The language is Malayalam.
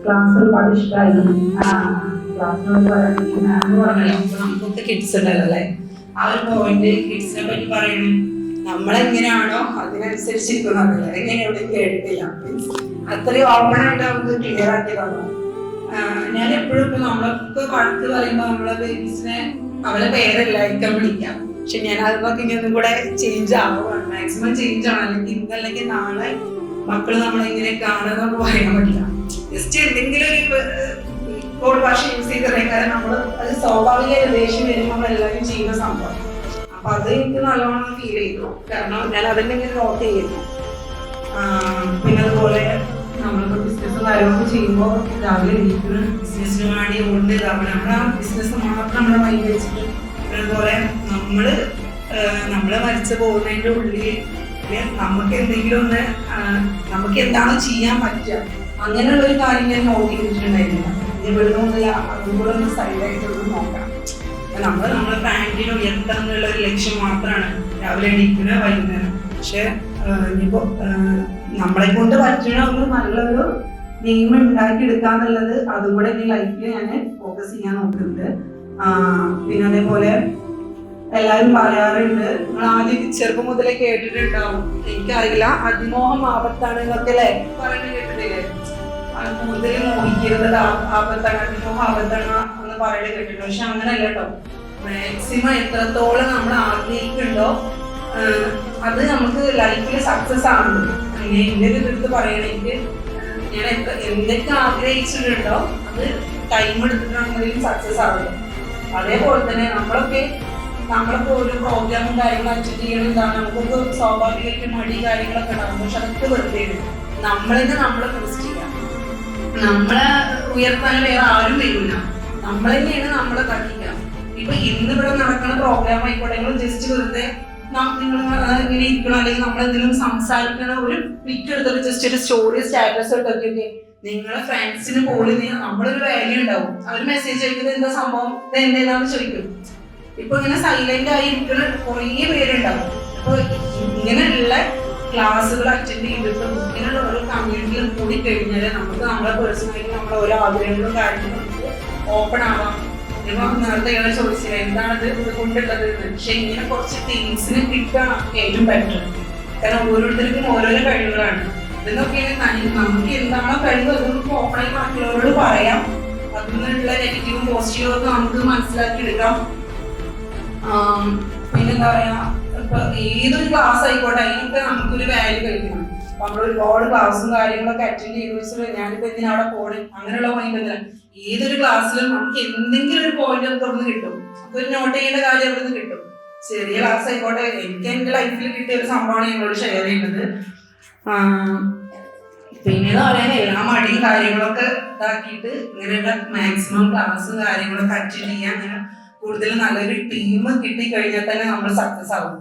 ക്ലാസ് ഒരുപാട് ഇഷ്ടമായിരുന്നു. ക്ലാസ്സിനോട് പറഞ്ഞല്ലോ നമുക്കൊക്കെ കിഡ്സ് ഉണ്ടല്ലോ അല്ലേ. ആ ഒരു പോയിന്റ് കിഡ്സിനെ പറ്റി പറയണേ നമ്മളെങ്ങനെയാണോ അതിനനുസരിച്ചിരിക്കുന്നത്. എങ്ങനെ എവിടെയും കേട്ടിട്ടില്ല, അത്രയും ഓപ്പൺ ആയിട്ട് അവർക്ക് ക്ലിയർ ആക്കി തന്നു. ഞാൻ എപ്പോഴും ഇപ്പൊ നമ്മളൊക്കെ വഴക്ക് പറയുമ്പോൾ നമ്മളെ ബേബീസിനെ അവരെ പേരെല്ലായിരിക്കും വിളിക്കാം. പക്ഷെ ഞാൻ അതൊക്കെ ഇനി ഒന്നും കൂടെ ചേഞ്ച് ആവുകയാണ്, മാക്സിമം ചേഞ്ച് ആണ്. അല്ലെങ്കിൽ ഇന്നല്ലെങ്കിൽ നാളെ മക്കള് നമ്മളെങ്ങനെ കാണുന്നതെന്ന് പറയാൻ പറ്റില്ല. ജസ്റ്റ് എന്തെങ്കിലും ഒരു കോഡ് ഭാഷ യൂസ് ചെയ്തിട്ടുണ്ടെങ്കിൽ, കാരണം നമ്മൾ അത് സ്വാഭാവിക ദേഷ്യം വരുമ്പോൾ നമ്മളെല്ലാവരും ചെയ്യുന്ന സംഭവം. അപ്പൊ അത് എനിക്ക് നല്ലോണം ഫീൽ ചെയ്തു, കാരണം ഞാൻ അതിനെ ഇങ്ങനെ നോട്ട് ചെയ്യുന്നു. പിന്നെ അതുപോലെ നമ്മളിപ്പോ ബിസിനസ്സും കാര്യങ്ങളൊക്കെ ചെയ്യുമ്പോൾ രാവിലെ എണീക്കുന്ന ബിസിനസ്സിന് വേണ്ടി കൊണ്ട് നമ്മുടെ ആ ബിസിനസ് മാത്രം നമ്മുടെ മൈൻഡ് വെച്ചിട്ട്, അതുപോലെ നമ്മള് മരിച്ചു പോകുന്നതിൻ്റെ ഉള്ളിൽ നമുക്ക് എന്തെങ്കിലും ഒന്ന് നമുക്ക് എന്താണോ ചെയ്യാൻ പറ്റുക അങ്ങനെയുള്ള ഒരു കാര്യം ഞാൻ നോക്കി ചെയ്തിട്ടുണ്ടായിരുന്നില്ല. ഇവിടുന്നൊന്നുമില്ല, അതും കൂടെ ഒന്ന് സൈഡായിട്ടൊന്ന് നോക്കാം. നമ്മളെ ഫാമിലിനെ ഉയർത്താൻ എന്നുള്ള ഒരു ലക്ഷ്യം മാത്രമാണ് രാവിലെ എണീക്കുന്ന വൈകുന്നേരം. പക്ഷെ ഇനിയിപ്പോ നമ്മളെ കൊണ്ട് പറ്റുന്ന ഒരു നല്ലൊരു നെയിം ഉണ്ടാക്കി എടുക്കാന്നുള്ളത് അതും കൂടെ ഈ ലൈഫിൽ ഞാൻ ഫോക്കസ് ചെയ്യാൻ നോക്കുന്നുണ്ട്. പിന്നെ അതേപോലെ എല്ലാവരും പറയാറുണ്ട്, നിങ്ങൾ ആദ്യം ചെറുപ്പം മുതലേ കേട്ടിട്ടുണ്ടാവും, എനിക്കറിയില്ല, അതിമോഹം ആപത്താണ് എന്നൊക്കെ അല്ലേ പറയുന്നത് കേട്ടിട്ടില്ലേ? കൂടുതൽ മോഹിക്കരുത് ആപത്താണ്, അതിമോഹം ആപത്താണ് എന്ന് പറയുന്നത് കേട്ടിട്ടുണ്ട്. പക്ഷെ അങ്ങനെയല്ല കേട്ടോ. മാക്സിമം എത്രത്തോളം നമ്മൾ ആഗ്രഹിക്കുന്നുണ്ടോ അത് നമുക്ക് ലൈഫിൽ സക്സസ് ആവുന്നത്. അങ്ങനെ എൻ്റെ ഒരു ഇതെടുത്ത് പറയണെങ്കിൽ ഞാൻ എന്തൊക്കെ ആഗ്രഹിച്ചിട്ടുണ്ടോ അത് ടൈം എടുത്തിട്ടാണെങ്കിലും സക്സസ് ആവുന്നത്. അതേപോലെ തന്നെ നമ്മളിപ്പോ ഒരു പ്രോഗ്രാമും കാര്യങ്ങളും അറ്റൻഡ് ചെയ്യണമെന്നാണ് നമുക്കൊക്കെ സ്വാഭാവികമായിട്ട് മടി കാര്യങ്ങളൊക്കെ ഉണ്ടാകും. പക്ഷെ അതൊക്കെ വെറുതെ നമ്മളെ പോസ്റ്റ് ചെയ്യാം. നമ്മളെ ഉയർത്താൻ വേറെ ആരും വരില്ല, നമ്മൾ തന്നെയാണ് നമ്മളെ തട്ടിക്കാം. ഇപ്പൊ ഇന്നിവിടെ നടക്കുന്ന പ്രോഗ്രാം ആയിക്കോട്ടെ, നിങ്ങൾ ജസ്റ്റ് വെറുതെ നിങ്ങൾ ഇങ്ങനെ ഇരിക്കണം, അല്ലെങ്കിൽ നമ്മളെന്തെങ്കിലും സംസാരിക്കണ ഒരു പിക്ക് എടുത്തിട്ട് ജസ്റ്റ് ഒരു സ്റ്റോറി സ്റ്റാറ്റസ് ഇട്ടൊക്കെ നിങ്ങളെ ഫ്രണ്ട്സിന് പോലും നമ്മളൊരു വാല്യൂ ഉണ്ടാവും. അവർ മെസ്സേജ് അയക്കുന്നത് എന്താ സംഭവം, ഇതെന്താന്ന് ചോദിക്കും. ഇപ്പൊ ഇങ്ങനെ സൈലന്റ് ആയിരിക്കുന്ന കുറേ പേരുണ്ടാവും. അപ്പൊ ഇങ്ങനെയുള്ള ക്ലാസ്സുകൾ അറ്റൻഡ് ചെയ്തിട്ടും ഇങ്ങനെയുള്ള ഓരോ കമ്മ്യൂണിറ്റിയിൽ കൂടി കഴിഞ്ഞാൽ നമുക്ക് നമ്മളെ പേഴ്സണായിട്ട് നമ്മളെ ഓരോ ആഗ്രഹങ്ങളും കാര്യങ്ങളും ഓപ്പൺ ആവാം. ഇപ്പൊ നേരത്തെ ഇയാളെ ചോദിച്ചില്ല എന്താണത് ഇത് കൊണ്ടുള്ളത്. പക്ഷെ ഇങ്ങനെ കുറച്ച് തിങ്സിന് കിട്ടാൻ ഏറ്റവും ബെറ്റർ. കാരണം ഓരോരുത്തർക്കും ഓരോരോ കഴിവുകളാണ്. ഇതൊക്കെയാണ് നമുക്ക് എന്താണോ കഴിവ് അത് നമുക്ക് ഓപ്പണായി മറ്റുള്ളവരോട് പറയാം. അതിൽ നിന്നുള്ള നെഗറ്റീവും പോസിറ്റീവും ഒക്കെ നമുക്ക് മനസ്സിലാക്കി എടുക്കാം. പിന്നെന്താ പറയാ, ഇപ്പൊ ഏതൊരു ക്ലാസ് ആയിക്കോട്ടെ അതിനൊക്കെ നമുക്കൊരു വാല്യൂ കഴിക്കണം. അപ്പൊ നമ്മൾ ഒരുപാട് ക്ലാസ്സും കാര്യങ്ങളൊക്കെ അറ്റൻഡ് ചെയ്ത് വെച്ചിട്ട് ഞാനിപ്പോ എന്തിനാ അവിടെ പോണേ അങ്ങനെയുള്ള പോയിന്റ് ഒന്നുമില്ല. ഏതൊരു ക്ലാസ്സിലും നമുക്ക് എന്തെങ്കിലും ഒരു പോയിന്റ് നമുക്ക് അവിടെ നിന്ന് കിട്ടും. ഒരു നോട്ട് ചെയ്യേണ്ട കാര്യം അവിടെ നിന്ന് കിട്ടും. ചെറിയ ക്ലാസ് ആയിക്കോട്ടെ, എനിക്ക് എന്റെ ലൈഫിൽ കിട്ടിയ ഒരു സംഭവമാണ് നിങ്ങളോട് ഷെയർ ചെയ്യുന്നത്. പിന്നെന്ന് പറയാൻ എല്ലാ മടിയും കാര്യങ്ങളൊക്കെ ഇതാക്കിയിട്ട് ഇങ്ങനെയുള്ള മാക്സിമം ക്ലാസ്സും കാര്യങ്ങളൊക്കെ അറ്റൻഡ് ചെയ്യാൻ, അങ്ങനെ കൂടുതൽ നല്ലൊരു ടീം കിട്ടിക്കഴിഞ്ഞാൽ തന്നെ നമ്മൾ സക്സസ് ആവും.